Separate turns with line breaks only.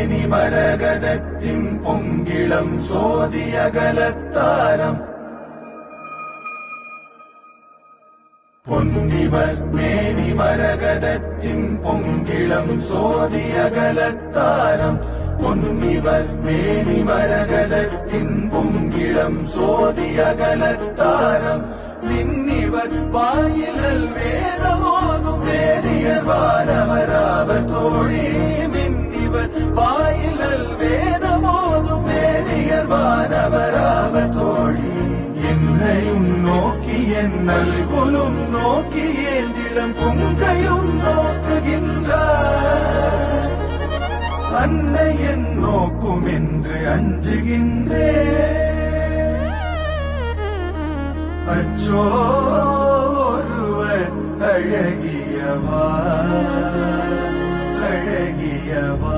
மேனி மரகதத்தின் பொங்கிளம் சோதியகலத்தாரம் பொன்னிவர் மேனி மரகதத்தின் பொங்கிளம் சோதியகலத்தாரம் பொன்னிவர் மேனி மரகதத்தின் பொங்கிளம் சோதியகலத்தாரம் மின்னிவர் வாயிலல் வேதமோதும் வேதியர் வானவராவர் தோழி மின்னிவர் வாயிலல் வேதமோதும் வேதியர் வானவராவர் தோழி என்னையும் நோக்கி என் நல்குலும் நோக்கி ஏந்திடம் பொங்கையும் நோக்குகின்றார் அன்னை என் நோக்கும் என்று அஞ்சுகின்றேன் அச்சோருவர் அழகியவா அழகியவா